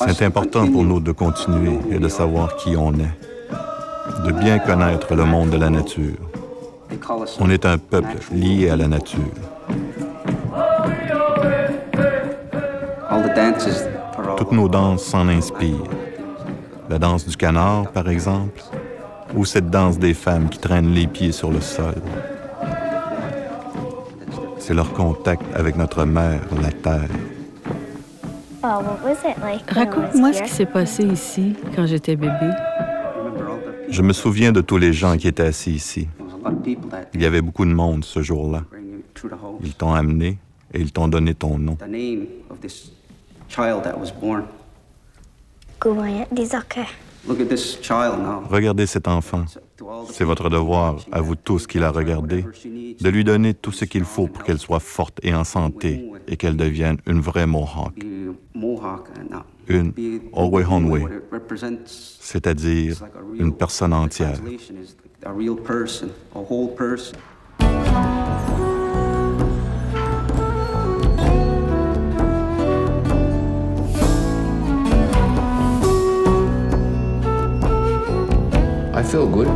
C'est important pour nous de continuer et de savoir qui on est, de bien connaître le monde de la nature. On est un peuple lié à la nature. Toutes nos danses s'en inspirent. La danse du canard, par exemple, ou cette danse des femmes qui traînent les pieds sur le sol. C'est leur contact avec notre mère, la terre. Raconte-moi ce qui s'est passé ici quand j'étais bébé. Je me souviens de tous les gens qui étaient assis ici. Il y avait beaucoup de monde ce jour-là. Ils t'ont amené et ils t'ont donné ton nom. Regardez cet enfant. C'est votre devoir, à vous tous qui la regardez, de lui donner tout ce qu'il faut pour qu'elle soit forte et en santé et qu'elle devienne une vraie Mohawk. Une Owehonwe, c'est-à-dire une personne entière.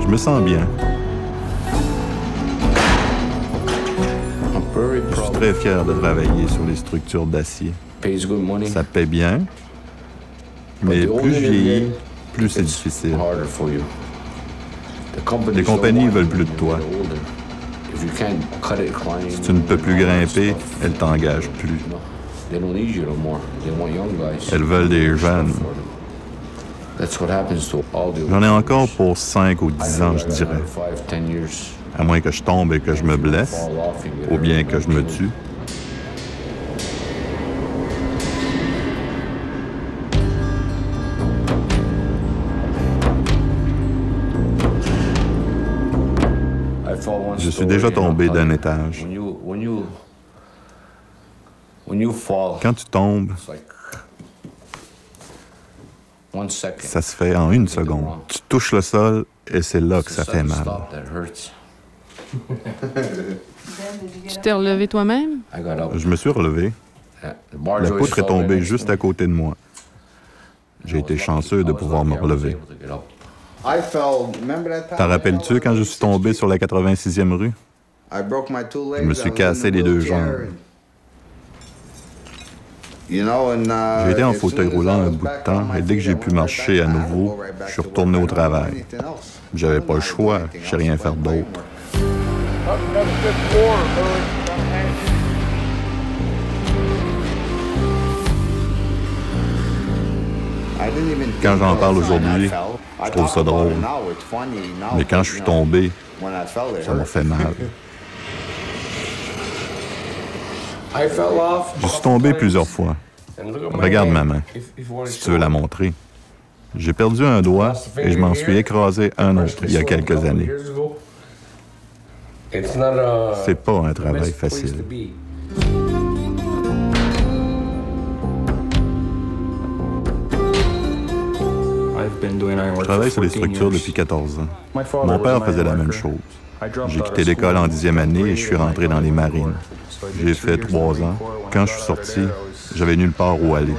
Je me sens bien. Je suis très fier de travailler sur les structures d'acier. Ça paie bien, mais plus je vieillis, plus c'est difficile. Les compagnies ne veulent plus de toi. Si tu ne peux plus grimper, elles ne t'engagent plus. Elles veulent des jeunes. J'en ai encore pour 5 ou 10 ans, je dirais. À moins que je tombe et que je me blesse, ou bien que je me tue. Je suis déjà tombé d'un étage. Quand tu tombes, ça se fait en 1 seconde. Tu touches le sol et c'est là que ça fait mal. Tu t'es relevé toi-même? Je me suis relevé. La poutre est tombée juste à côté de moi. J'ai été chanceux de pouvoir me relever. T'en rappelles-tu quand je suis tombé sur la 86e rue? Je me suis cassé les 2 jambes. J'ai été en fauteuil roulant un bout de temps et dès que j'ai pu marcher à nouveau, je suis retourné au travail. J'avais pas le choix, je sais rien faire d'autre. Quand j'en parle aujourd'hui, je trouve ça drôle. Mais quand je suis tombé, ça m'a fait mal. Je suis tombé plusieurs fois. Regarde ma main, si tu veux la montrer. J'ai perdu un doigt et je m'en suis écrasé un autre il y a quelques années. C'est pas un travail facile. Je travaille sur les structures depuis 14 ans. Mon père faisait la même chose. J'ai quitté l'école en 10e année et je suis rentré dans les marines. J'ai fait 3 ans. Quand je suis sorti, j'avais nulle part où aller.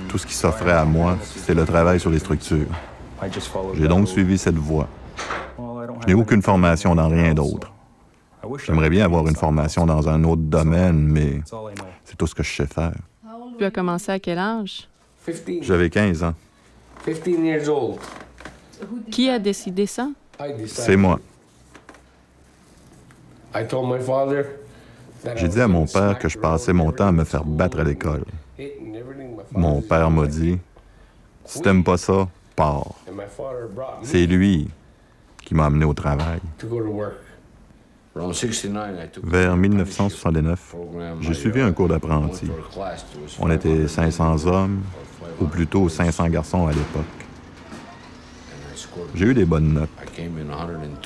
Tout ce qui s'offrait à moi, c'était le travail sur les structures. J'ai donc suivi cette voie. Je n'ai aucune formation dans rien d'autre. J'aimerais bien avoir une formation dans un autre domaine, mais c'est tout ce que je sais faire. Tu as commencé à quel âge? J'avais 15 ans. Qui a décidé ça? C'est moi. J'ai dit à mon père que je passais mon temps à me faire battre à l'école. Mon père m'a dit, « Si t'aimes pas ça, pars. » C'est lui qui m'a amené au travail. Vers 1969, j'ai suivi un cours d'apprenti. On était 500 hommes, ou plutôt 500 garçons à l'époque. J'ai eu des bonnes notes.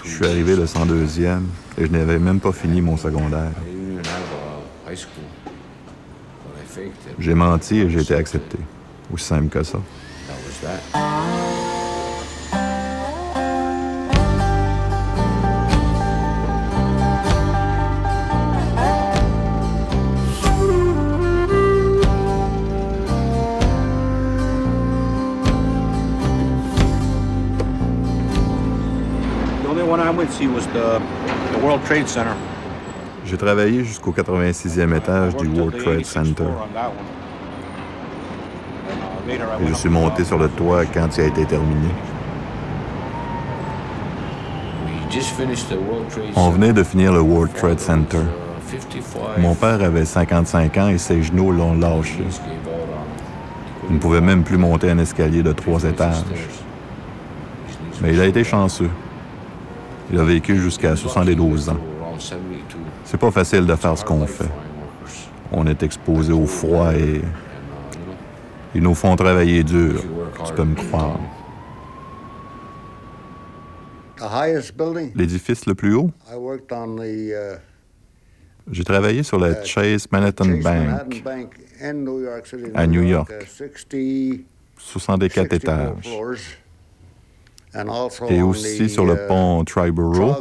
Je suis arrivé le 102e et je n'avais même pas fini mon secondaire. J'ai menti et j'ai été accepté. Aussi simple que ça. J'ai travaillé jusqu'au 86e étage du World Trade Center. Et je suis monté sur le toit quand il a été terminé. On venait de finir le World Trade Center. Mon père avait 55 ans et ses genoux l'ont lâché. Il ne pouvait même plus monter un escalier de 3 étages. Mais il a été chanceux. Il a vécu jusqu'à 72 ans. C'est pas facile de faire ce qu'on fait. On est exposé au froid et ils nous font travailler dur, tu peux me croire. L'édifice le plus haut? J'ai travaillé sur la Chase Manhattan Bank à New York, 64 étages. Et aussi sur le pont Triborough.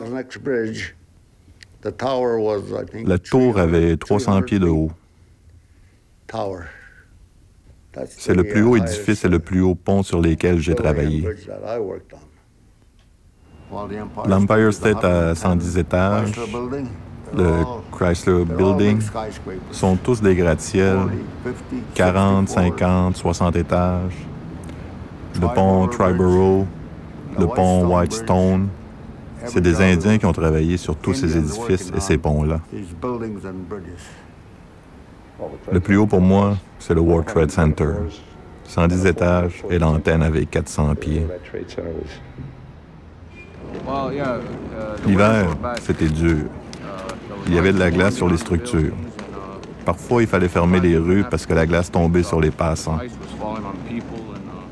La tour avait 300 pieds de haut. C'est le plus haut édifice et le plus haut pont sur lesquels j'ai travaillé. L'Empire State a 110 étages. Le Chrysler Building sont tous des gratte-ciel, 40, 50, 60 étages. Le pont Triborough, le pont Whitestone, c'est des Indiens qui ont travaillé sur tous ces édifices et ces ponts-là. Le plus haut pour moi, c'est le World Trade Center. 110 étages et l'antenne avec 400 pieds. L'hiver, c'était dur. Il y avait de la glace sur les structures. Parfois, il fallait fermer les rues parce que la glace tombait sur les passants.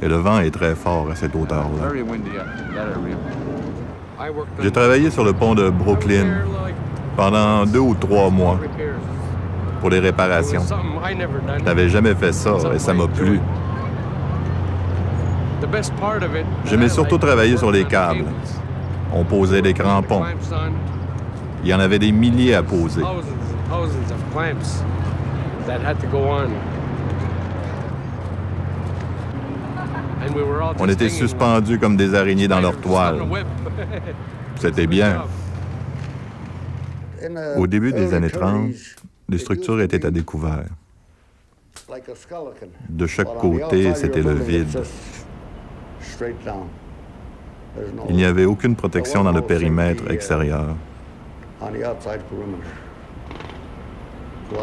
Et le vent est très fort à cette hauteur-là. J'ai travaillé sur le pont de Brooklyn pendant 2 ou 3 mois pour les réparations. Je n'avais jamais fait ça et ça m'a plu. J'aimais surtout travailler sur les câbles. On posait des crampons. Il y en avait des milliers à poser. On était suspendus comme des araignées dans leur toile. C'était bien. Au début des années 30, les structures étaient à découvert. De chaque côté, c'était le vide. Il n'y avait aucune protection dans le périmètre extérieur.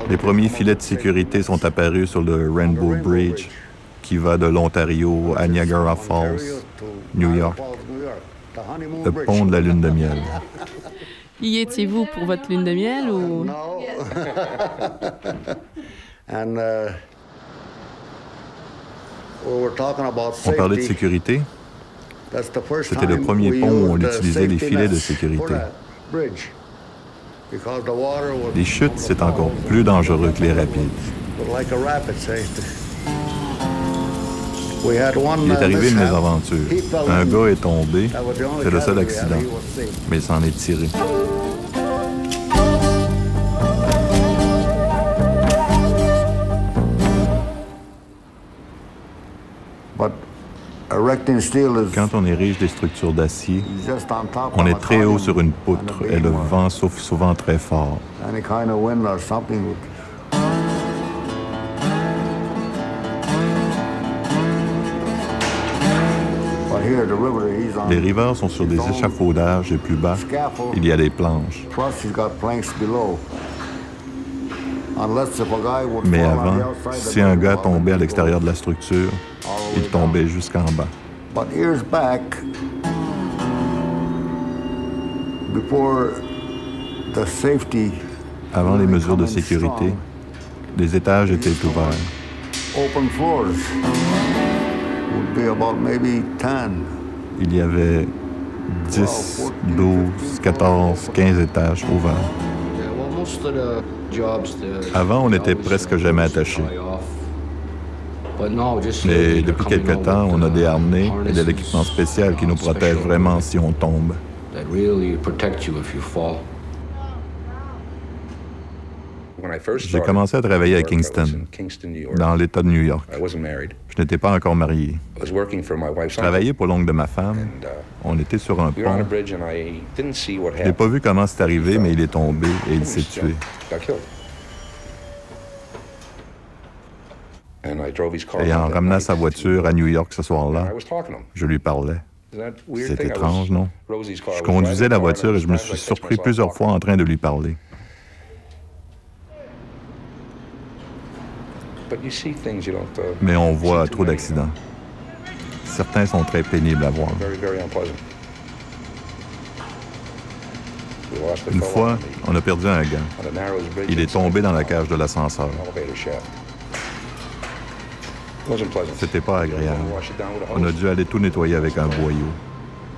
Les premiers filets de sécurité sont apparus sur le Rainbow Bridge, qui va de l'Ontario à Niagara Falls, New York. Le pont de la lune de miel. Y étiez-vous pour votre lune de miel ou... On parlait de sécurité. C'était le premier pont où on utilisait les filets de sécurité. Les chutes, c'est encore plus dangereux que les rapides. Il est arrivé une mésaventure. Un gars est tombé. C'est le seul accident. Mais il s'en est tiré. Quand on érige des structures d'acier, on est très haut sur une poutre et le vent souffle souvent très fort. Les riveurs sont sur des échafaudages et plus bas, il y a des planches. Mais avant, si un gars tombait à l'extérieur de la structure, il tombait jusqu'en bas. Avant les mesures de sécurité, les étages étaient ouverts. Il y avait 10, 12, 14, 15 étages ouverts. Avant, on n'était presque jamais attaché. Mais depuis quelque temps, on a des harnais et de l'équipement spécial qui nous protège vraiment si on tombe. J'ai commencé à travailler à Kingston, dans l'État de New York. Je n'étais pas encore marié. Je travaillais pour l'oncle de ma femme. On était sur un pont. Je n'ai pas vu comment c'est arrivé, mais il est tombé et il s'est tué. Et en ramenant sa voiture à New York ce soir-là, je lui parlais. C'est étrange, non? Je conduisais la voiture et je me suis surpris plusieurs fois en train de lui parler. Mais on voit trop d'accidents. Certains sont très pénibles à voir. Une fois, on a perdu un gars. Il est tombé dans la cage de l'ascenseur. C'était pas agréable. On a dû aller tout nettoyer avec un boyau.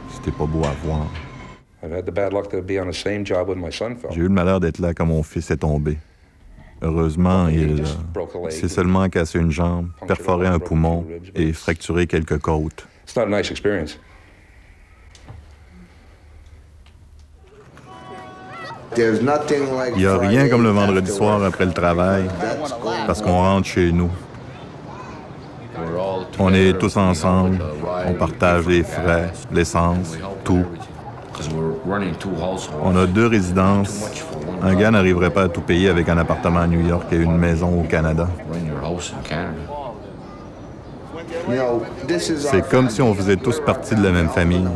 C'était pas beau à voir. J'ai eu le malheur d'être là quand mon fils est tombé. Heureusement, il s'est seulement cassé une jambe, perforé un poumon et fracturé quelques côtes. Il n'y a rien comme le vendredi soir après le travail, parce qu'on rentre chez nous. On est tous ensemble, on partage les frais, l'essence, tout. On a 2 résidences. Un gars n'arriverait pas à tout payer avec un appartement à New York et une maison au Canada. C'est comme si on faisait tous partie de la même famille.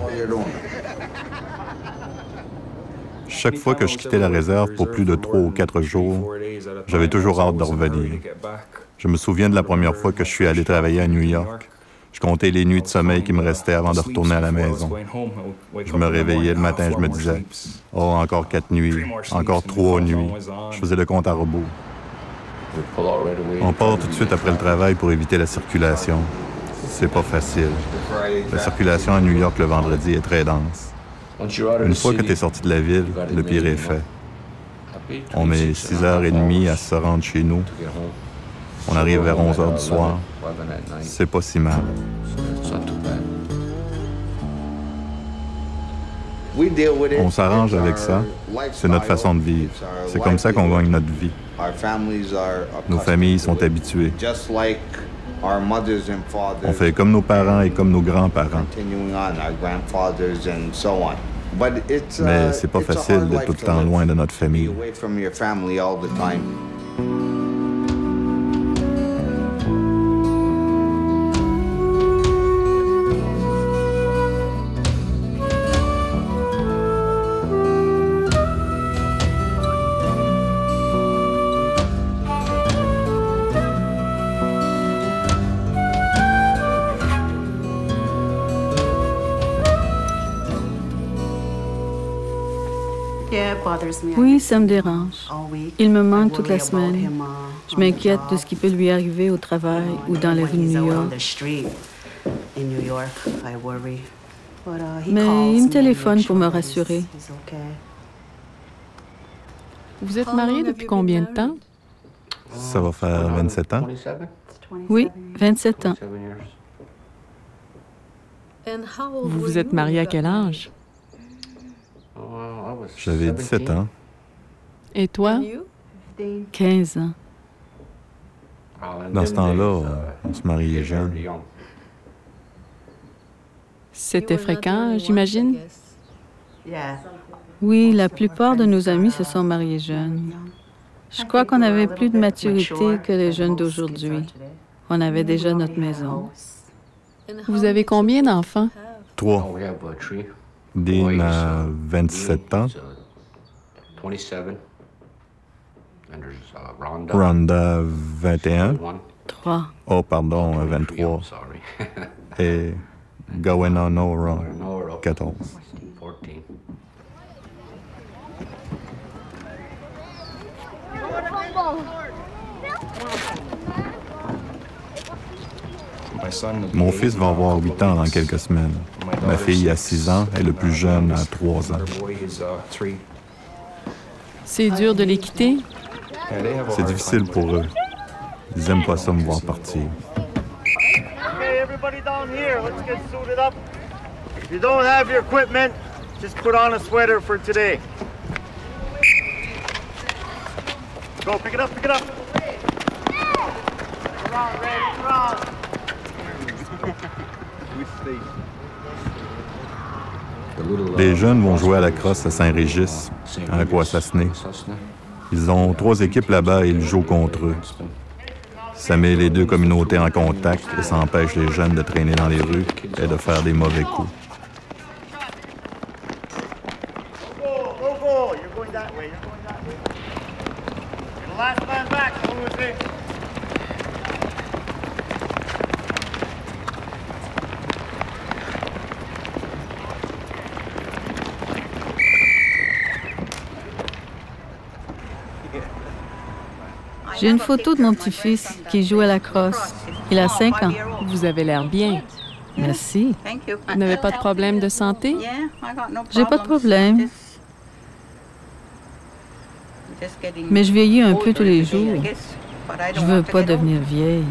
Chaque fois que je quittais la réserve pour plus de 3 ou 4 jours, j'avais toujours hâte de revenir. Je me souviens de la première fois que je suis allé travailler à New York. Je comptais les nuits de sommeil qui me restaient avant de retourner à la maison. Je me réveillais le matin, je me disais « Oh, encore 4 nuits, encore 3 nuits. » Je faisais le compte à rebours. On part tout de suite après le travail pour éviter la circulation. C'est pas facile. La circulation à New York le vendredi est très dense. Une fois que tu es sorti de la ville, le pire est fait. On met 6h30 à se rendre chez nous. On arrive vers 11h du soir. C'est pas si mal. On s'arrange avec ça. C'est notre façon de vivre. C'est comme ça qu'on gagne notre vie. Nos familles sont habituées. On fait comme nos parents et comme nos grands-parents. Mais c'est pas facile d'être tout le temps loin de notre famille. Oui, ça me dérange. Il me manque toute la semaine. Je m'inquiète de ce qui peut lui arriver au travail ou dans les rues de New York. Mais il me téléphone pour me rassurer. Vous êtes mariés depuis combien de temps? Ça va faire 27 ans. Oui, 27 ans. Vous vous êtes mariés à quel âge? J'avais 17 ans. Et toi? 15 ans. Dans ce temps-là, on se mariait jeune. C'était fréquent, j'imagine? Oui, la plupart de nos amis se sont mariés jeunes. Je crois qu'on avait plus de maturité que les jeunes d'aujourd'hui. On avait déjà notre maison. Vous avez combien d'enfants? 3. Dean a 27 ans. Rhonda, 21. 3. Oh, pardon, 23. Et Gowena Nora, 14. Mon fils va avoir 8 ans dans quelques semaines. Ma fille a 6 ans et le plus jeune a 3 ans. C'est dur de les quitter? C'est difficile pour eux. Ils n'aiment pas ça me voir partir. Okay, everybody down here, let's get suited up. If you don't have your equipment, just put on a sweater for today. Go, pick it up, pick it up. Around, Ray, around. Les jeunes vont jouer à la crosse à Saint-Régis, à Aquasasné. Ils ont 3 équipes là-bas et ils jouent contre eux. Ça met les 2 communautés en contact et ça empêche les jeunes de traîner dans les rues et de faire des mauvais coups. Go. You're going that way, you're going that way. You're the last man back, Lucy. J'ai une photo de mon petit-fils qui joue à la crosse. Il a 5 ans. Vous avez l'air bien. Merci. Vous n'avez pas de problème de santé? J'ai pas de problème. Mais je vieillis un peu tous les jours. Je veux pas devenir vieille.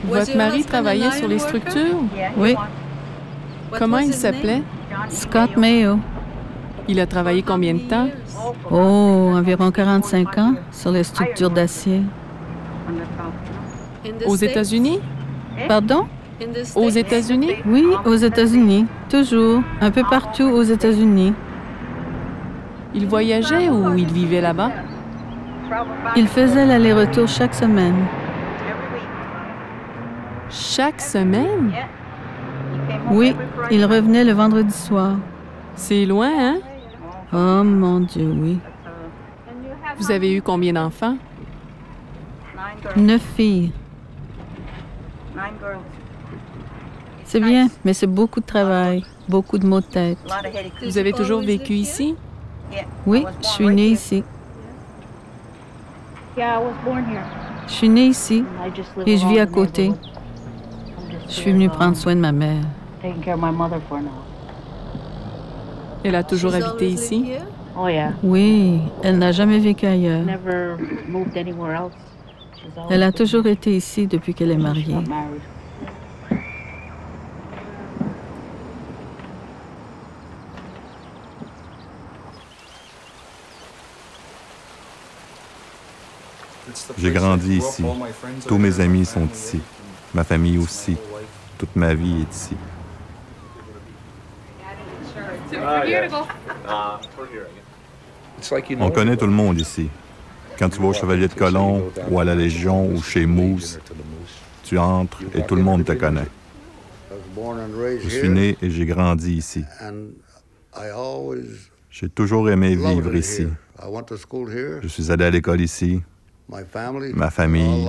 Votre mari travaillait sur les structures? Oui, Comment il s'appelait? Scott Mayo. Il a travaillé combien de temps? Oh, environ 45 ans sur les structures d'acier. Aux États-Unis? Pardon? Aux États-Unis? Oui, aux États-Unis. Toujours. Un peu partout aux États-Unis. Il voyageait ou il vivait là-bas? Il faisait l'aller-retour chaque semaine. Chaque semaine? Oui, il revenait le vendredi soir. C'est loin, hein? Oh mon Dieu, oui. Vous avez eu combien d'enfants? 9 filles. C'est bien, mais c'est beaucoup de travail, beaucoup de maux de tête. Vous avez toujours vécu ici? Oui, je suis née ici. Je suis née ici et je vis à côté. Je suis venue prendre soin de ma mère. Elle a toujours habité ici? Oui, elle n'a jamais vécu ailleurs. Elle a toujours été ici depuis qu'elle est mariée. J'ai grandi ici. Tous mes amis sont ici. Ma famille aussi. Toute ma vie est ici. On connaît tout le monde ici. Quand tu vas au Chevalier de Colomb ou à la Légion ou chez Moose, tu entres et tout le monde te connaît. Je suis né et j'ai grandi ici. J'ai toujours aimé vivre ici. Je suis allé à l'école ici. Ma famille,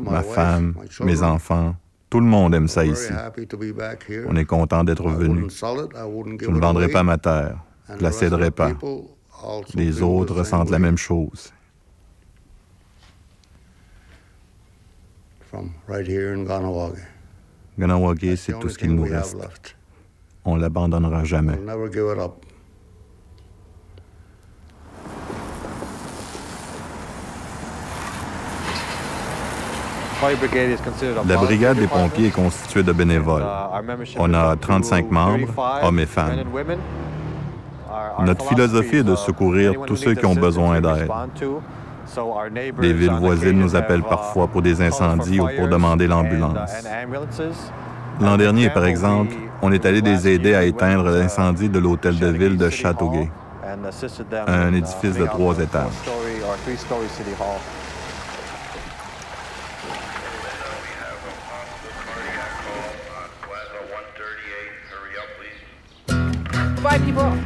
ma femme, mes enfants, tout le monde aime ça ici. On est content d'être venu. Je ne vendrai pas ma terre. Je ne la céderai pas. Les autres ressentent la même chose. Ganawagé, c'est tout ce qu'il nous reste. On ne l'abandonnera jamais. La brigade des pompiers est constituée de bénévoles. On a 35 membres, hommes et femmes. Notre philosophie est de secourir tous ceux qui ont besoin d'aide. Les villes voisines nous appellent parfois pour des incendies ou pour demander l'ambulance. L'an dernier, par exemple, on est allé les aider à éteindre l'incendie de l'hôtel de ville de Châteauguay, un édifice de 3 étages. Bye, people.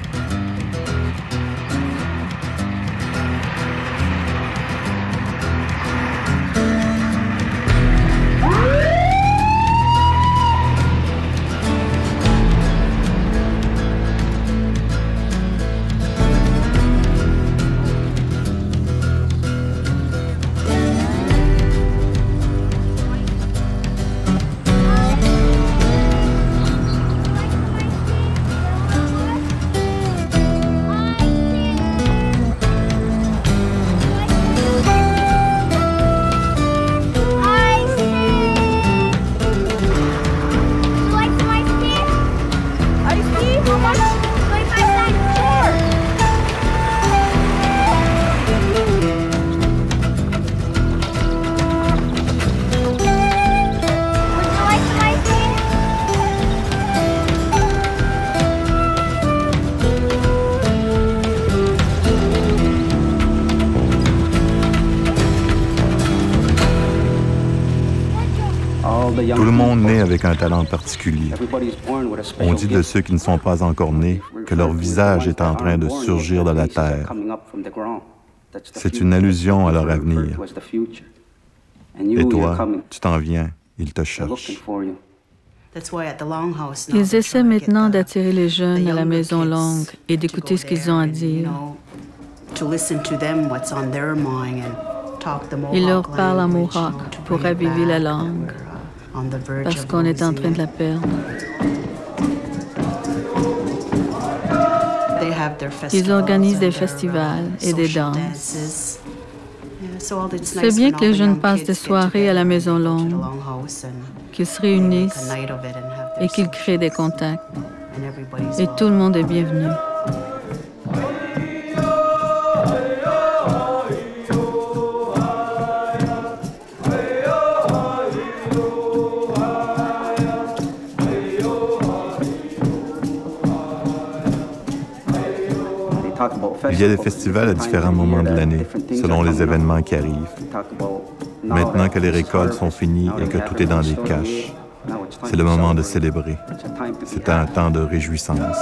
sont nés avec un talent particulier. On dit de ceux qui ne sont pas encore nés que leur visage est en train de surgir de la terre. C'est une allusion à leur avenir. Et toi, tu t'en viens, ils te cherchent. Ils essaient maintenant d'attirer les jeunes à la Maison Longue et d'écouter ce qu'ils ont à dire. Ils leur parlent en Mohawk pour raviver la langue, parce qu'on est en train de la perdre. Ils organisent des festivals et des danses. C'est bien que les jeunes passent des soirées à la Maison Longue, qu'ils se réunissent et qu'ils créent des contacts. Et tout le monde est bienvenu. Il y a des festivals à différents moments de l'année, selon les événements qui arrivent. Maintenant que les récoltes sont finies et que tout est dans des caches, c'est le moment de célébrer. C'est un temps de réjouissance.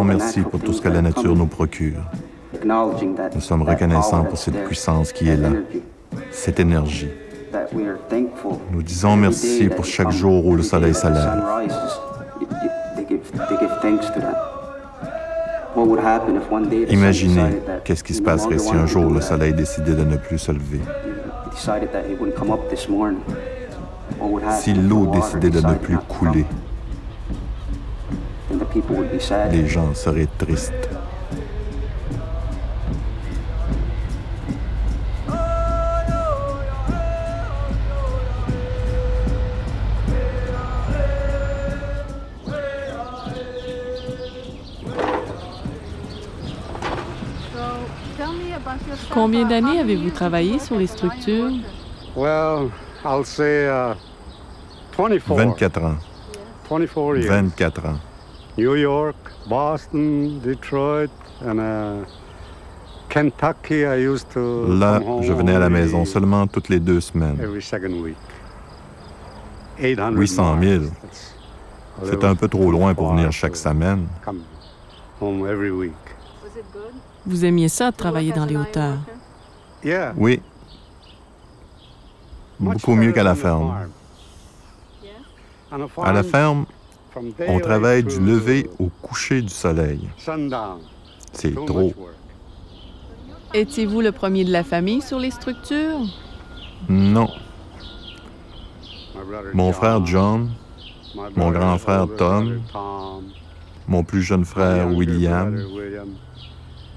Merci pour tout ce que la nature nous procure. Nous sommes reconnaissants pour cette puissance qui est là, cette énergie. Nous disons merci pour chaque jour où le soleil se lève. Imaginez qu'est-ce qui se passerait si un jour le soleil décidait de ne plus se lever. Si l'eau décidait de ne plus couler. Les gens seraient tristes. Combien d'années avez-vous travaillé sur les structures? 24 ans. 24 ans. New York, Boston, Detroit, and Kentucky. I used to Là, je venais à la maison seulement toutes les 2 semaines. 800 000. C'est un peu trop loin pour venir chaque semaine. Vous aimiez ça, travailler dans les hauteurs? Oui. Beaucoup mieux qu'à la ferme. À la ferme, on travaille du lever au coucher du soleil. C'est trop. Étiez-vous le premier de la famille sur les structures? Non. Mon frère John, mon grand frère Tom, mon plus jeune frère William,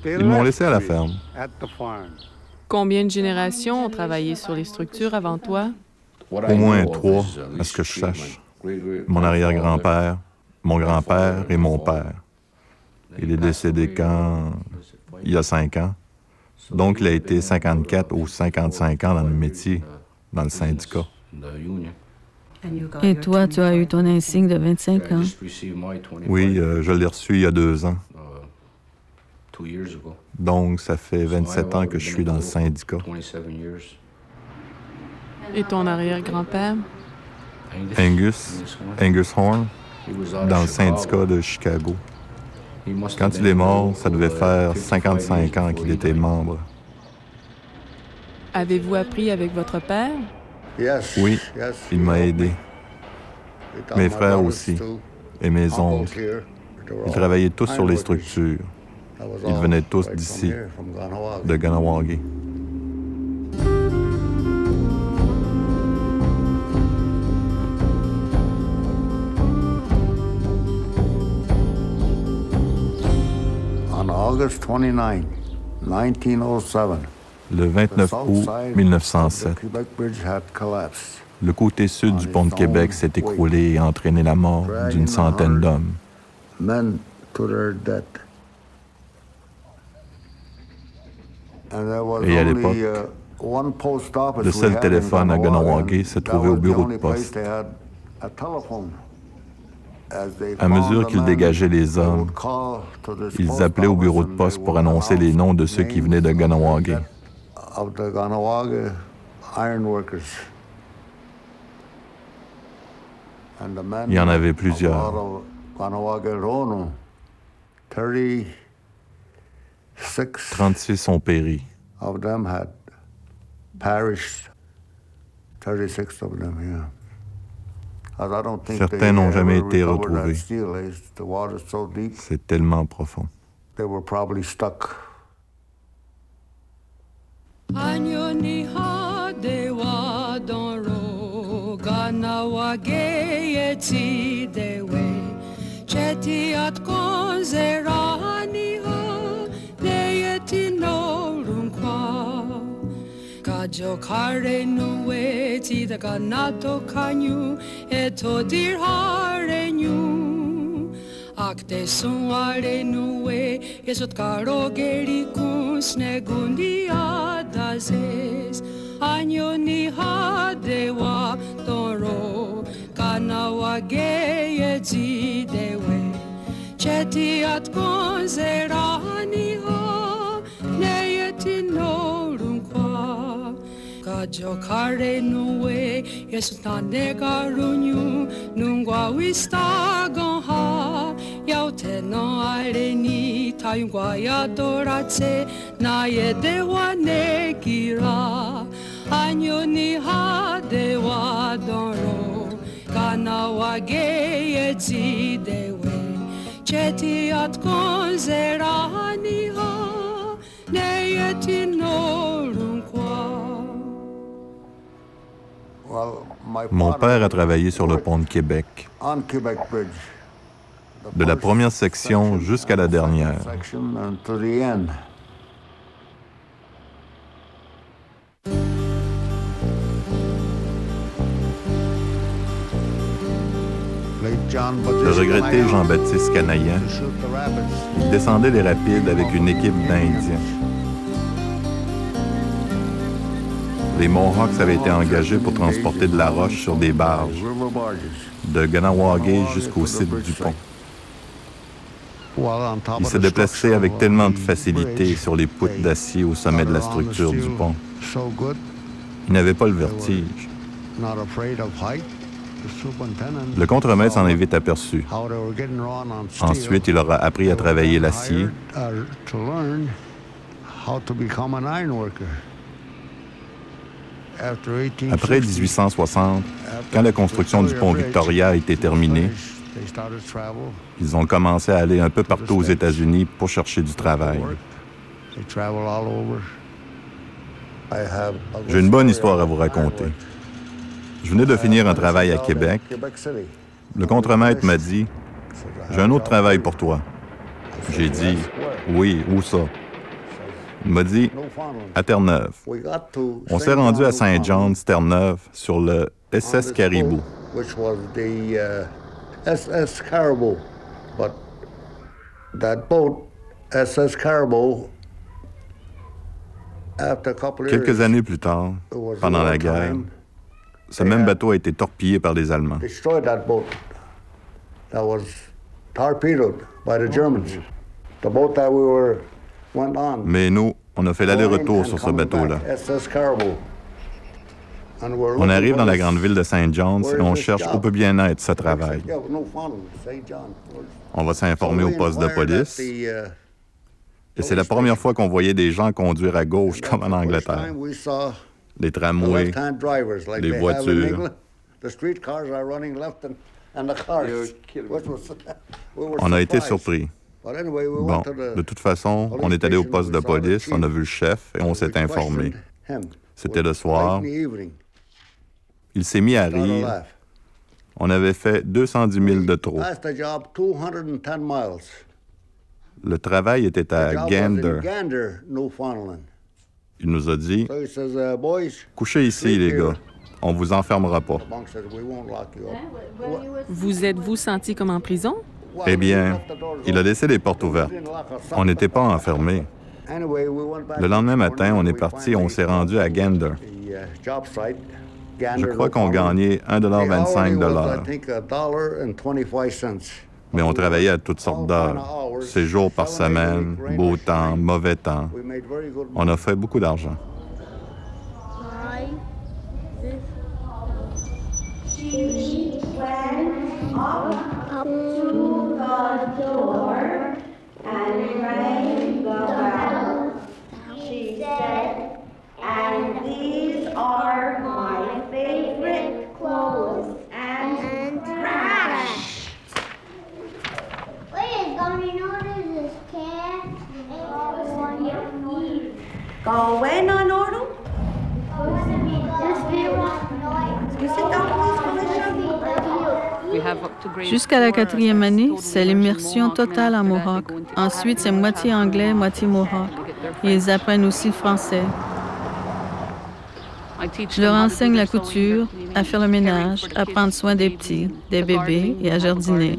ils m'ont laissé à la ferme. Combien de générations ont travaillé sur les structures avant toi? Au moins 3, à ce que je sache. Mon arrière-grand-père, mon grand-père et mon père. Il est décédé quand? Il y a 5 ans. Donc, il a été 54 ou 55 ans dans le métier, dans le syndicat. Et toi, tu as eu ton insigne de 25 ans. Oui, je l'ai reçu il y a 2 ans. Donc, ça fait 27 ans que je suis dans le syndicat. Et ton arrière-grand-père? Angus Horn, dans le syndicat de Chicago. Quand il est mort, ça devait faire 55 ans qu'il était membre. Avez-vous appris avec votre père? Oui, il m'a aidé. Mes frères aussi, et mes oncles. Ils travaillaient tous sur les structures. Ils venaient tous d'ici, de Kahnawake. On August 29, 1907, le 29 août 1907, Le côté sud du pont de Québec s'est écroulé et a entraîné la mort d'une centaine d'hommes. Et à l'époque, le seul téléphone à Kahnawake se trouvait au bureau de poste. À mesure qu'ils dégageaient les hommes, ils appelaient au bureau de poste pour annoncer les noms de ceux qui venaient de Kahnawake. Il y en avait plusieurs. 36 ont péri. Certains n'ont jamais été retrouvés. C'est tellement profond. Jokare nuwe ti da kanato kanyu eto dir hare nyu akte sunware nuwe esot karo geri kunsne gundi adazes anyo ni hadewa toro kanawage eti dewe cheti at konzerani ha neyeti norunkwa Jokare nuwe yesutane garunyu nungwa wista gonha yaute no areni tayungwa yadoratse na yedewa negira anyoni hadewa doro kanawage yezi dewe cheti at konzerani ha neyeti norunkwa Mon père a travaillé sur le pont de Québec, de la première section jusqu'à la dernière. Le regretté Jean-Baptiste Canaillan, il descendait les rapides avec une équipe d'Indiens. Les Mohawks avaient été engagés pour transporter de la roche sur des barges, de Kahnawake jusqu'au site du pont. Ils se déplaçaient avec tellement de facilité sur les poutres d'acier au sommet de la structure du pont. Ils n'avaient pas le vertige. Le contremaître s'en est vite aperçu. Ensuite, il leur a appris à travailler l'acier. Après 1860, quand la construction du pont Victoria a été terminée, ils ont commencé à aller un peu partout aux États-Unis pour chercher du travail. J'ai une bonne histoire à vous raconter. Je venais de finir un travail à Québec. Le contremaître m'a dit « J'ai un autre travail pour toi. » J'ai dit « Oui, où ça? » Il m'a dit « À Terre-Neuve. » On s'est rendu à Saint John's, Terre-Neuve, sur le SS Caribou. Quelques années plus tard, pendant la guerre, ce même bateau a été torpillé par les Allemands. Mais nous, on a fait l'aller-retour sur ce bateau-là. On arrive dans la grande ville de Saint John's et on cherche où peut bien être ce travail. On va s'informer au poste de police. Et c'est la première fois qu'on voyait des gens conduire à gauche comme en Angleterre. Les tramways, les voitures. On a été surpris. Bon, de toute façon, on est allé au poste de police, on a vu le chef et on s'est informé. C'était le soir. Il s'est mis à rire. On avait fait 210 000 de trop. Le travail était à Gander. Il nous a dit « Couchez ici, les gars. on vous enfermera pas. Vous êtes-vous senti comme en prison? Eh bien, il a laissé les portes ouvertes. On n'était pas enfermés. Le lendemain matin, on est parti et on s'est rendu à Gander. Je crois qu'on gagnait 1,25 $. Mais on travaillait à toutes sortes d'heures. 6 jours par semaine, beau temps, mauvais temps. On a fait beaucoup d'argent. She went up to the door and rang the bell. She said, and these are my favorite clothes and trash. Wait, going order this cat Go away, non order? Jusqu'à la 4e année, c'est l'immersion totale en Mohawk. Ensuite, c'est moitié anglais, moitié Mohawk. Et ils apprennent aussi le français. Je leur enseigne la couture, à faire le ménage, à prendre soin des petits, des bébés et à jardiner.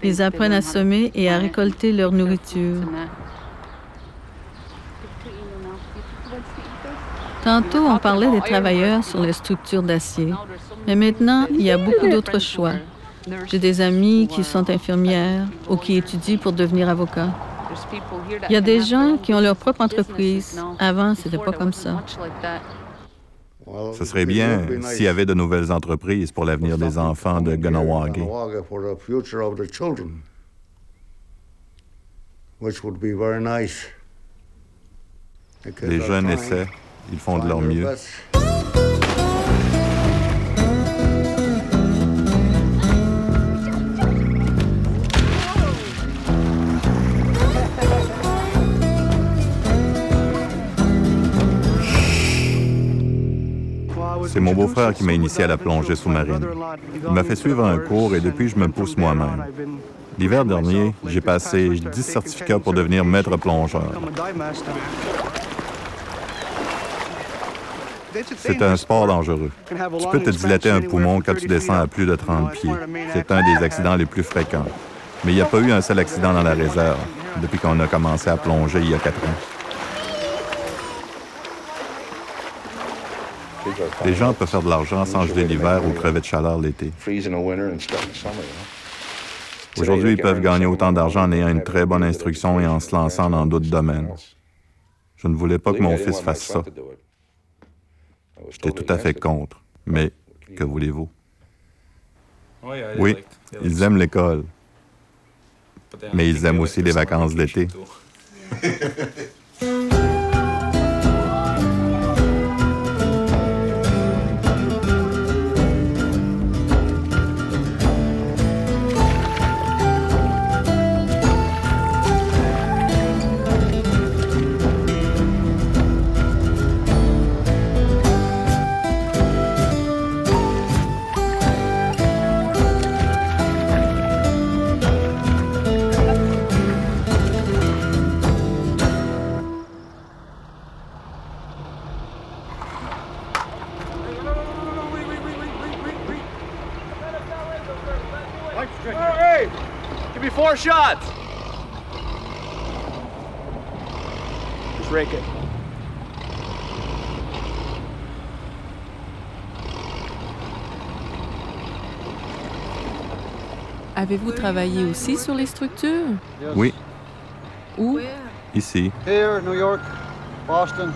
Ils apprennent à semer et à récolter leur nourriture. Tantôt, on parlait des travailleurs sur les structures d'acier. Mais maintenant, il y a beaucoup d'autres choix. J'ai des amis qui sont infirmières ou qui étudient pour devenir avocats. Il y a des gens qui ont leur propre entreprise. Avant, c'était pas comme ça. Ce serait bien s'il y avait de nouvelles entreprises pour l'avenir des enfants de Kahnawake. Les jeunes essaient, ils font de leur mieux. C'est mon beau-frère qui m'a initié à la plongée sous-marine. Il m'a fait suivre un cours et depuis, je me pousse moi-même. L'hiver dernier, j'ai passé 10 certificats pour devenir maître plongeur. C'est un sport dangereux. Tu peux te dilater un poumon quand tu descends à plus de 30 pieds. C'est un des accidents les plus fréquents. Mais il n'y a pas eu un seul accident dans la réserve depuis qu'on a commencé à plonger il y a 4 ans. Les gens peuvent faire de l'argent sans geler l'hiver ou crever de chaleur l'été. Aujourd'hui, ils peuvent gagner autant d'argent en ayant une très bonne instruction et en se lançant dans d'autres domaines. Je ne voulais pas que mon fils fasse ça. J'étais tout à fait contre. Mais que voulez-vous? Oui, ils aiment l'école. Mais ils aiment aussi les vacances d'été. Hey, give me 4 shots. Just rake it. Avez-vous travaillé aussi sur les structures? Oui. Où? Ici. Here, New York, Boston,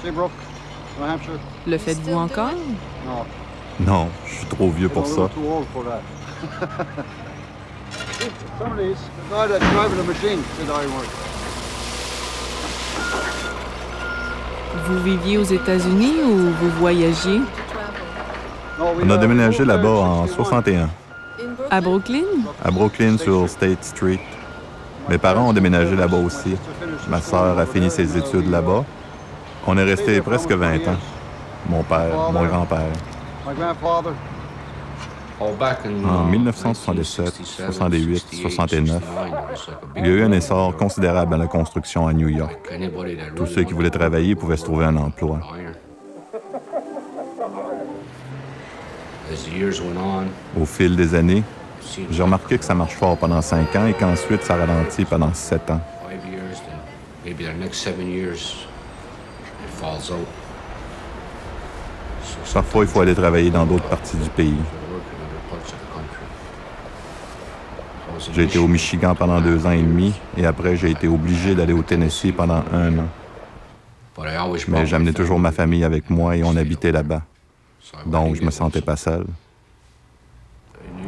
Seabrook, New Hampshire. Le faites-vous encore? No. Non, je suis trop vieux pour ça. Too old for that. Some of these, the guy that's driving the machine did iron work. Vous viviez aux États-Unis ou vous voyagiez? On a déménagé là-bas en 61. À Brooklyn? À Brooklyn, sur State Street. Mes parents ont déménagé là-bas aussi. Ma sœur a fini ses études là-bas. On est resté presque 20 ans. Mon père, mon grand-père. En 1977, 68, 69, il y a eu un essor considérable à la construction à New York. Tous ceux qui voulaient travailler pouvaient se trouver un emploi. Au fil des années, j'ai remarqué que ça marche fort pendant 5 ans et qu'ensuite ça ralentit pendant 7 ans. Parfois, il faut aller travailler dans d'autres parties du pays. J'ai été au Michigan pendant 2 ans et demi et après, j'ai été obligé d'aller au Tennessee pendant 1 an. Mais j'amenais toujours ma famille avec moi et on habitait là-bas. Donc, je me sentais pas seul.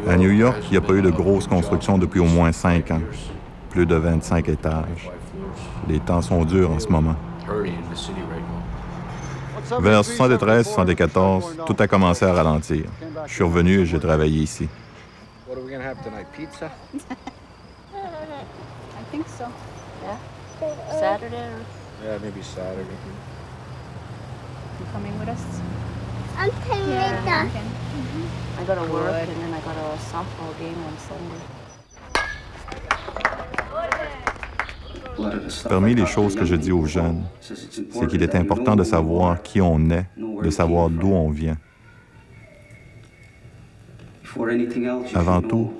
À New York, il n'y a pas eu de grosses constructions depuis au moins 5 ans. Plus de 25 étages. Les temps sont durs en ce moment. Vers 73-74, tout a commencé à ralentir. Je suis revenu et j'ai travaillé ici. What are we gonna have tonight? Pizza? I think so. Yeah. Saturday or... Yeah, maybe Saturday. You coming with us? I'm coming with us. I go to work and then I go to a softball game on Sunday. Parmi les choses que je dis aux jeunes, c'est qu'il est important de savoir qui on est, de savoir d'où on vient. Avant tout,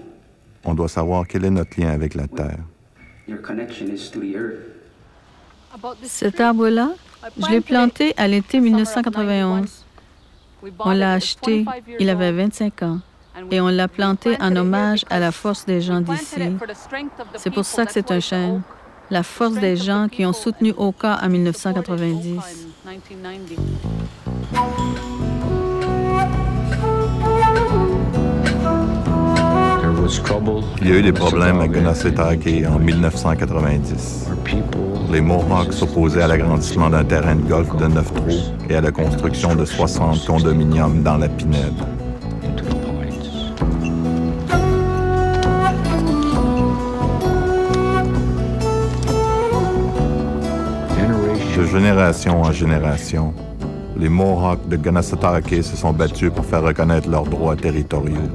on doit savoir quel est notre lien avec la Terre. Cet arbre-là, je l'ai planté à l'été 1991. On l'a acheté, il avait 25 ans, et on l'a planté en hommage à la force des gens d'ici. C'est pour ça que c'est un chêne. La force des gens qui ont soutenu Oka en 1990. Il y a eu des problèmes à Gunasitake en 1990. Les Mohawks s'opposaient à l'agrandissement d'un terrain de golf de 9 trous et à la construction de 60 condominiums dans la Pinède. De génération en génération, les Mohawks de Gunasitake se sont battus pour faire reconnaître leurs droits territoriaux,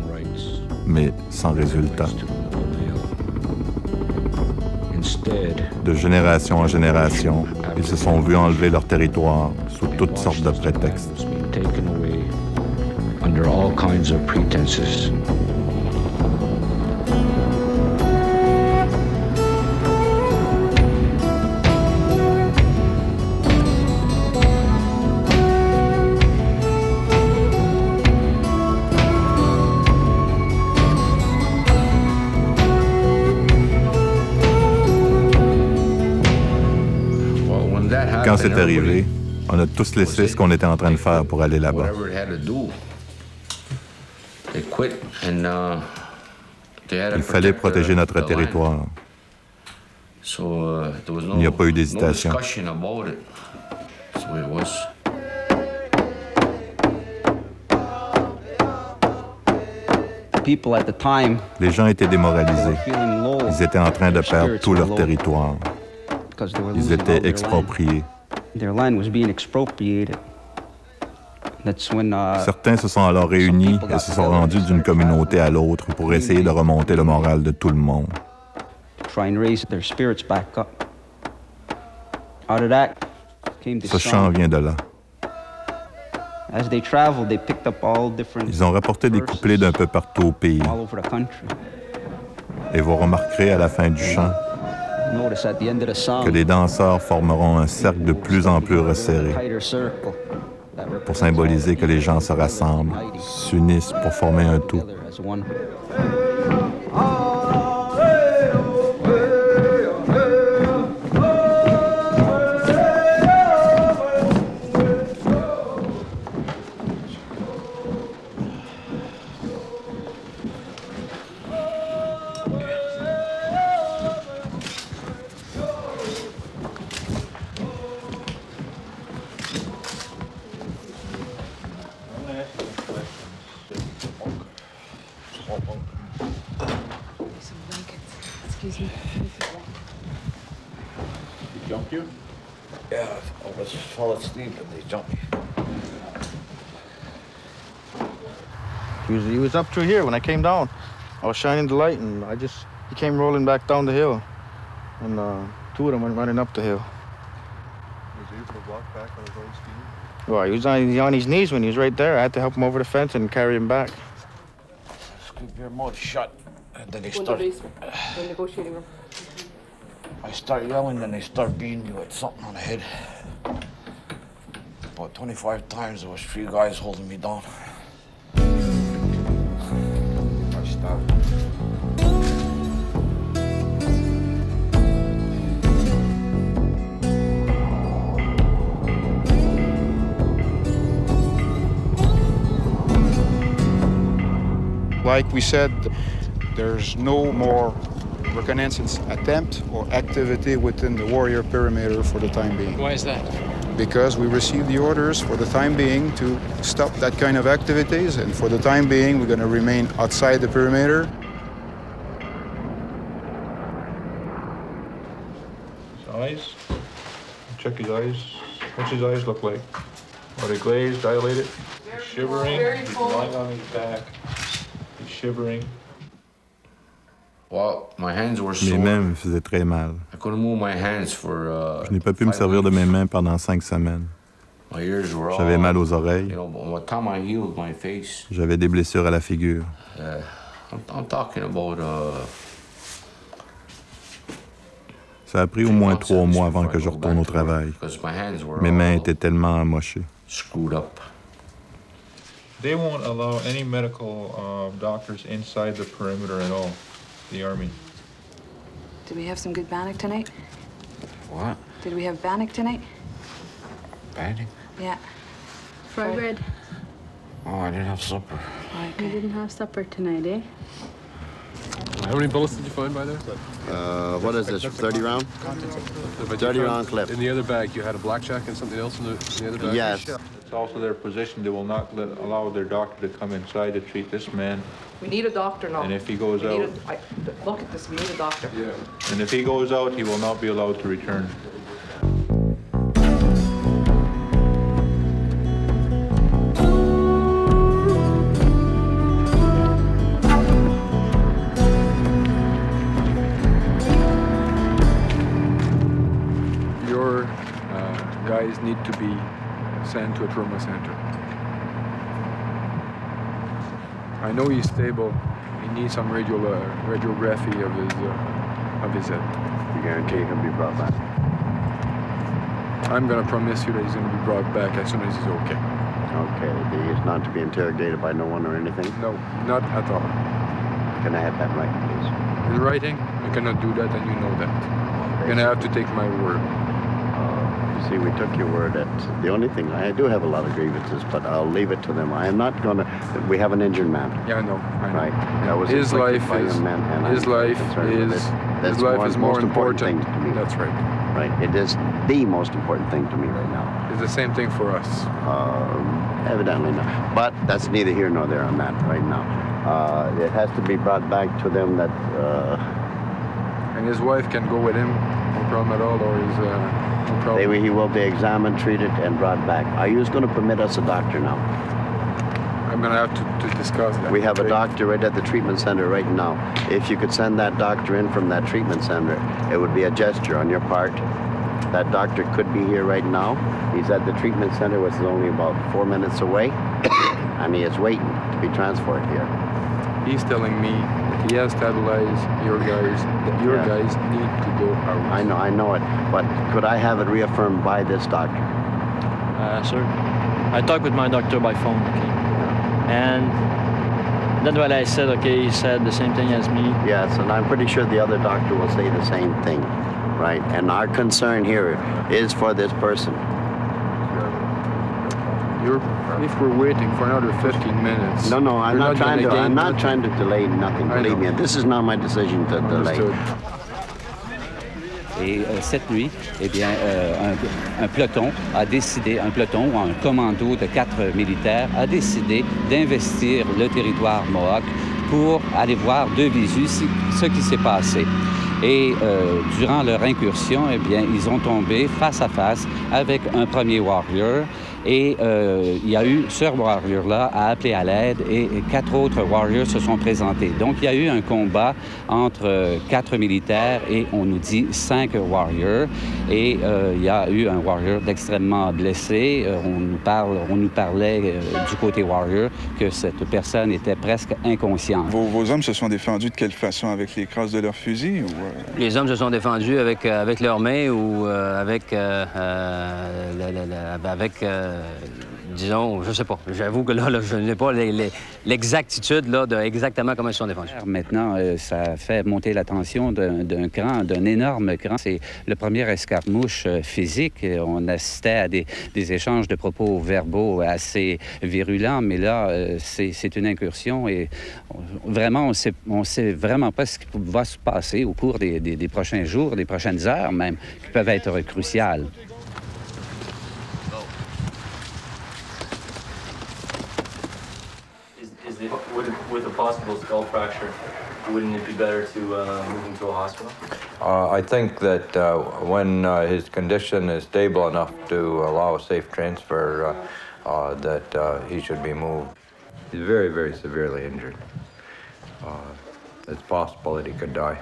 mais sans résultat. De génération en génération, ils se sont vus enlever leur territoire sous toutes sortes de prétextes. Quand c'est arrivé, on a tous laissé ce qu'on était en train de faire pour aller là-bas. Il fallait protéger notre territoire. Il n'y a pas eu d'hésitation. Les gens étaient démoralisés. Ils étaient en train de perdre tout leur territoire. Ils étaient expropriés. Certains se sont alors réunis et se sont rendus d'une communauté à l'autre pour essayer de remonter le moral de tout le monde. Ce chant vient de là. Ils ont rapporté des couplets d'un peu partout au pays. Et vous remarquerez à la fin du chant que les danseurs formeront un cercle de plus en plus resserré pour symboliser que les gens se rassemblent, s'unissent pour former un tout. He was up through here when I came down. I was shining the light, and he came rolling back down the hill, and 2 of them went running up the hill. Was he able to walk back on his own speed? Well, he was on his knees when he was right there. I had to help him over the fence and carry him back. Keep your mouth shut. And then they start... The negotiating room. I start yelling, then they start beating me with something on the head. About 25 times, there was 3 guys holding me down. I stopped. Like we said, there's no more reconnaissance attempt or activity within the Warrior perimeter for the time being. Why is that? Because we received the orders for the time being to stop that kind of activities, and for the time being, we're going to remain outside the perimeter. His eyes. Check his eyes. What's his eyes look like? Are they glazed, dilated? He's shivering. He's lying on his back. He's shivering. Mes mains me faisaient très mal. Je n'ai pas pu me servir de mes mains pendant 5 semaines. J'avais mal aux oreilles. J'avais des blessures à la figure. Ça a pris au moins 3 mois avant que je retourne au travail. Mes mains étaient tellement amochées. They won't allow any medical doctors inside the perimeter at all. The Army. Did we have some good bannock tonight? What? Did we have bannock tonight? Bannock? Yeah. Fry bread. Oh, I didn't have supper. You didn't have supper tonight, eh? How many bullets did you find by there? What is this, 30 round? 30 round clip. In the other bag, you had a blackjack and something else in the other bag? Yes. It's also their position. They will not allow their doctor to come inside to treat this man. We need a doctor now. And if he goes out... Look at this, we need a doctor. Yeah. And if he goes out, he will not be allowed to return. Your guys need to be sent to a trauma center. I know he's stable. He needs some radiography of his head. You guarantee he'll be brought back? I'm gonna promise you that he's gonna be brought back as soon as he's okay. Okay. He is not to be interrogated by no one or anything? No, not at all. Can I have that right, please? In writing, I cannot do that, and you know that. You're gonna have to take my word. See, we took your word at the only thing. I do have a lot of grievances, but I'll leave it to them. I am not going to. We have an injured man. Yeah, I know. Right. That was his life is more important. Thing to me. That's right. Right. It is the most important thing to me right now. It's the same thing for us. Evidently not. But that's neither here nor there on that right now. It has to be brought back to them that. And his wife can go with him, no problem at all, or his. No problem. He will be examined, treated, and brought back. Are you going to permit us a doctor now? I'm going to have to discuss that. We have a doctor right at the treatment center right now. If you could send that doctor in from that treatment center, it would be a gesture on your part. That doctor could be here right now. He's at the treatment center, which is only about 4 minutes away, and he is waiting to be transferred here. He's telling me that he has stabilized your guys, that your guys need to go out. I know it, but could I have it reaffirmed by this doctor? Sir, I talked with my doctor by phone, okay? And that's what I said, okay, he said the same thing as me. Yes, and I'm pretty sure the other doctor will say the same thing, right? And our concern here is for this person. If we're waiting for another 15 minutes... No, I'm not trying to delay nothing, believe me. This is not my decision to delay. Et cette nuit, eh bien, un peloton ou un commando de 4 militaires a décidé d'investir le territoire Mohawk pour aller voir de visu ce qui s'est passé. Et durant leur incursion, eh bien, ils ont tombé face à face avec un premier warrior Et il y a eu ce warrior-là a appelé à l'aide et 4 autres warriors se sont présentés. Donc, il y a eu un combat entre 4 militaires et on nous dit 5 warriors. Et il y a eu un warrior d'extrêmement blessé. On nous parlait du côté warrior que cette personne était presque inconsciente. Vos hommes se sont défendus de quelle façon? Avec les crosses de leurs fusils? Ou... Les hommes se sont défendus avec leurs mains ou disons, je sais pas. J'avoue que là je n'ai pas l'exactitude de exactement comment ils se sont défendus. Maintenant, ça fait monter la tension d'un cran, d'un énorme cran. C'est le premier escarmouche physique. On assistait à des échanges de propos verbaux assez virulents, mais là, c'est une incursion et vraiment, on sait vraiment pas ce qui va se passer au cours des prochains jours, des prochaines heures même, qui peuvent être cruciales. With a possible skull fracture, wouldn't it be better to move him to a hospital? I think that when his condition is stable enough to allow a safe transfer, that he should be moved. He's very, very severely injured. It's possible that he could die.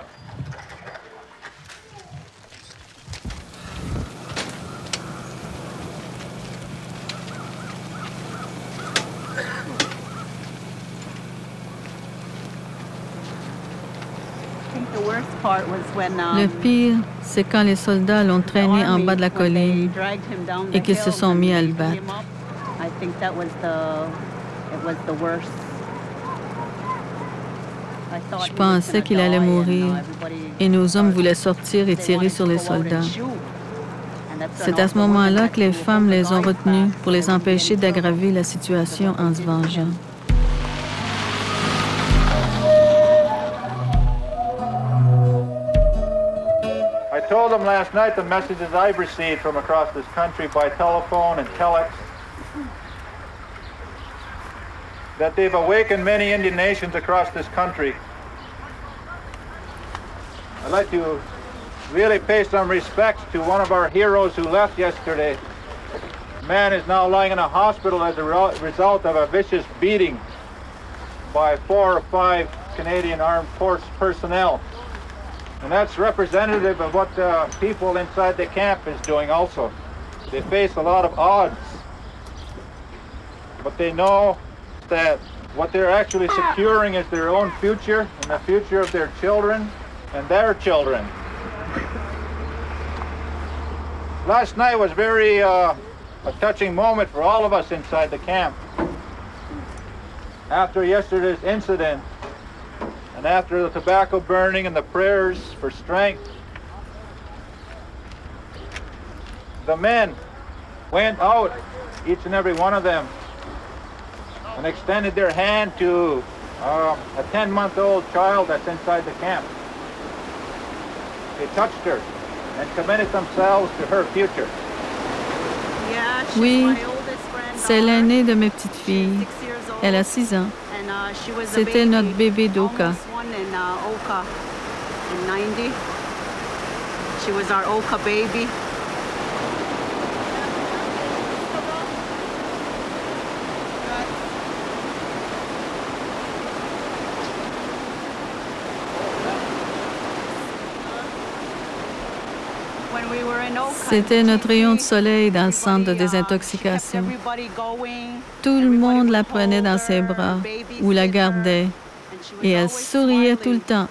Le pire, c'est quand les soldats l'ont traîné en bas de la colline et qu'ils se sont mis à le battre. Je pensais qu'il allait mourir et nos hommes voulaient sortir et tirer sur les soldats. C'est à ce moment-là que les femmes les ont retenus pour les empêcher d'aggraver la situation en se vengeant. I told them last night the messages I've received from across this country by telephone and telex, that they've awakened many Indian nations across this country. I'd like to really pay some respects to one of our heroes who left yesterday. The man is now lying in a hospital as a result of a vicious beating by 4 or 5 Canadian Armed Force personnel. And that's representative of what the people inside the camp is doing also. They face a lot of odds, but they know that what they're actually securing is their own future and the future of their children and their children. Last night was very a touching moment for all of us inside the camp. After yesterday's incident, and after the tobacco burning and the prayers for strength, the men went out, each and every one of them, and extended their hand to a 10-month-old child that's inside the camp. They touched her and committed themselves to her future. Oui, c'est l'aînée de mes petites filles. Elle a 6 ans. C'était notre bébé Doka. She was our Oka baby. C'était notre rayon de soleil dans le centre de désintoxication. Tout le monde la prenait dans ses bras ou la gardait et elle souriait tout le temps.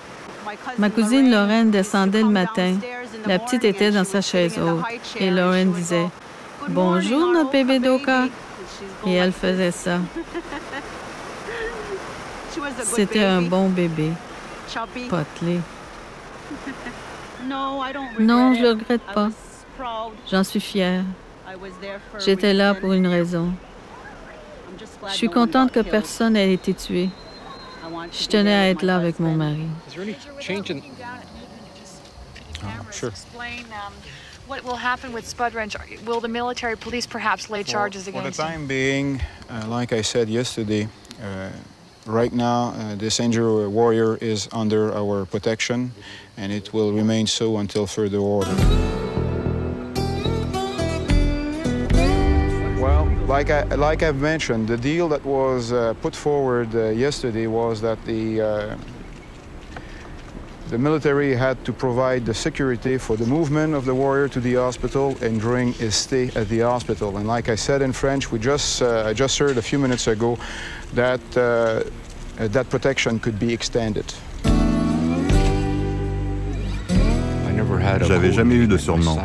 Ma cousine Lorraine descendait le matin. La petite était dans sa chaise haute et Lorraine disait « Bonjour, notre bébé Doka » et elle faisait ça. C'était un bon bébé, potelé. Non, je ne le regrette pas. J'en suis fière. J'étais là pour une raison. Je suis contente que personne n'ait été tué. Je tenais à être là avec mon mari. Sure. What will happen with Spud Ranch? Will the military police perhaps lay charges against him? For the time being, like I said yesterday, right now this injured warrior is under our protection, and it will remain so until further order. Well, Like I've mentioned, the deal that was put forward yesterday was that the military had to provide the security for the movement of the warrior to the hospital and during his stay at the hospital. And like I said in French, I just heard a few minutes ago that that protection could be extended. J'avais jamais eu de surnom.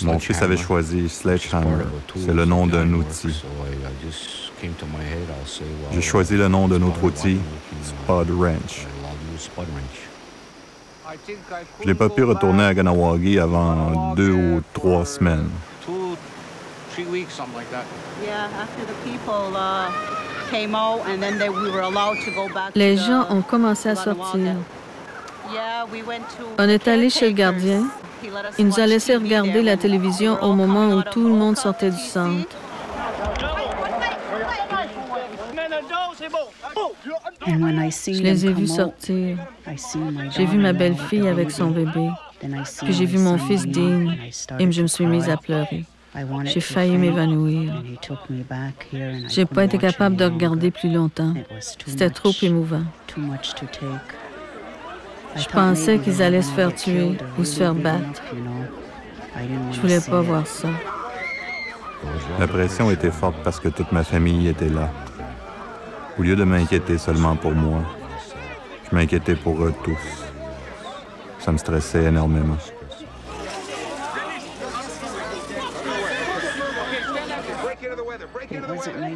Mon fils avait choisi Sledgehammer. C'est le nom d'un outil. J'ai choisi le nom d'un autre outil, Spud Wrench. Je n'ai pas pu retourner à Kahnawake avant 2 ou 3 semaines. Les gens ont commencé à sortir. On est allé chez le gardien. Il nous a laissé regarder la télévision au moment où tout le monde sortait du centre. Je les ai vus sortir. J'ai vu ma belle-fille avec son bébé. Puis j'ai vu mon fils Dean et je me suis mise à pleurer. J'ai failli m'évanouir. J'ai pas été capable de regarder plus longtemps. C'était trop émouvant. Je pensais qu'ils allaient se faire tuer ou se faire battre. Je voulais pas voir ça. La pression était forte parce que toute ma famille était là. Au lieu de m'inquiéter seulement pour moi, je m'inquiétais pour eux tous. Ça me stressait énormément.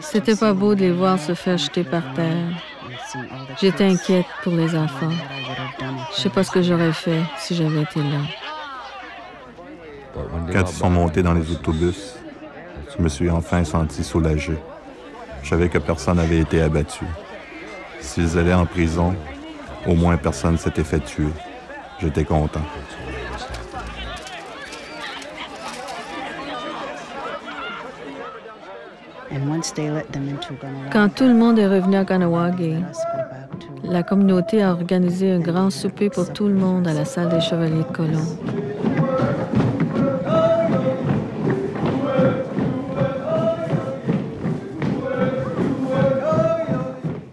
C'était pas beau de les voir se faire jeter par terre. J'étais inquiète pour les enfants. Je sais pas ce que j'aurais fait si j'avais été là. Quand ils sont montés dans les autobus, je me suis enfin senti soulagé. Je savais que personne n'avait été abattu. S'ils allaient en prison, au moins personne ne s'était fait tuer. J'étais content. Quand tout le monde est revenu à Kahnawake, la communauté a organisé un grand souper pour tout le monde à la salle des Chevaliers de Colomb.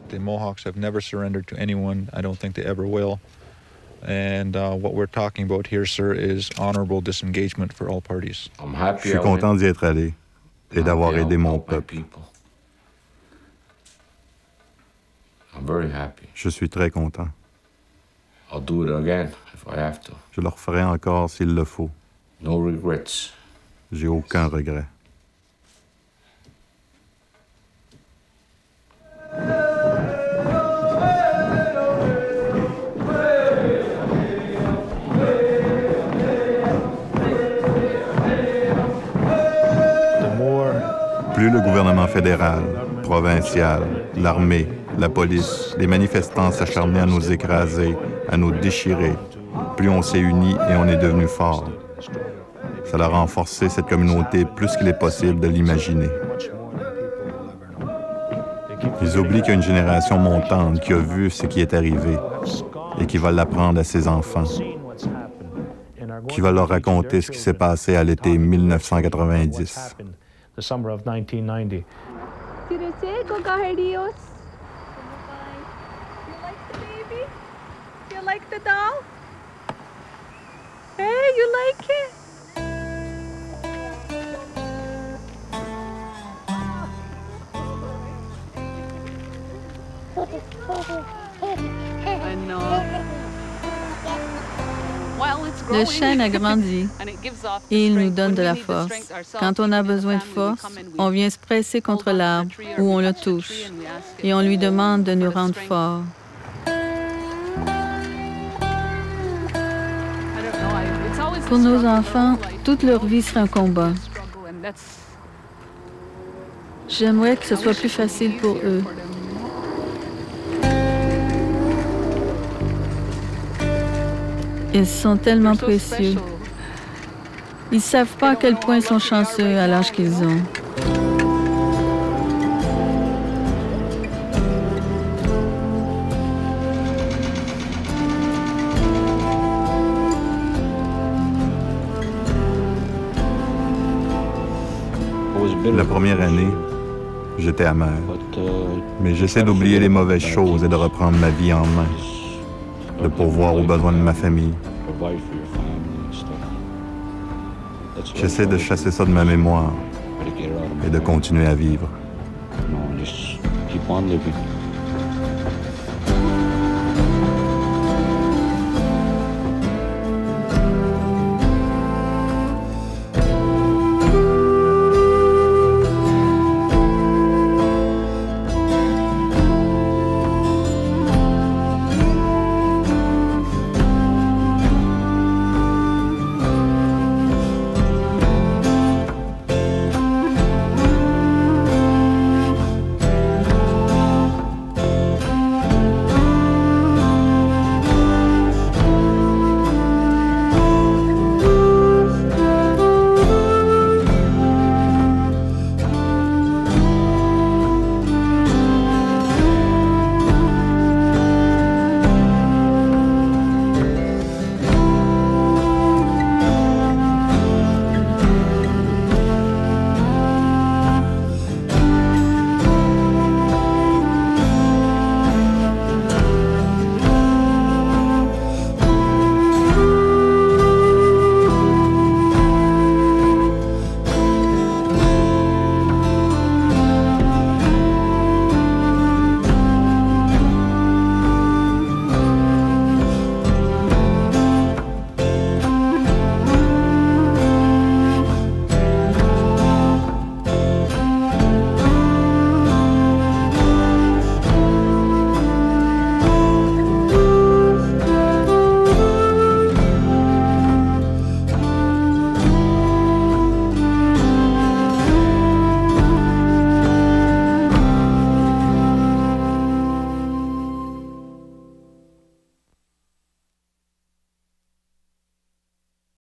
The Mohawks have never surrendered to anyone. I don't think they ever will. And what we're talking about here, sir, is honorable disengagement for all parties. Je suis content d'y être allé et d'avoir aidé mon peuple. Je suis très content. Je le referai encore s'il le faut. J'ai aucun regret. Plus le gouvernement fédéral, provincial, l'armée, la police, les manifestants s'acharnaient à nous écraser, à nous déchirer, plus on s'est unis et on est devenu fort. Ça a renforcé cette communauté plus qu'il est possible de l'imaginer. Ils oublient qu'il y a une génération montante qui a vu ce qui est arrivé et qui va l'apprendre à ses enfants, qui va leur raconter ce qui s'est passé à l'été 1990. The summer of 1990. Did it say Gogaherios? You like the baby? You like the doll? Hey, you like it? I know. Le chêne a grandi et il nous donne de la force. Quand on a besoin de force, on vient se presser contre l'arbre ou on le touche et on lui demande de nous rendre forts. Pour nos enfants, toute leur vie sera un combat. J'aimerais que ce soit plus facile pour eux. Ils sont tellement précieux. Ils ne savent pas à quel point ils sont chanceux à l'âge qu'ils ont. La première année, j'étais amer. Mais j'essaie d'oublier les mauvaises choses et de reprendre ma vie en main, de pourvoir aux besoins de ma famille. J'essaie de chasser ça de ma mémoire et de continuer à vivre. Keep on living.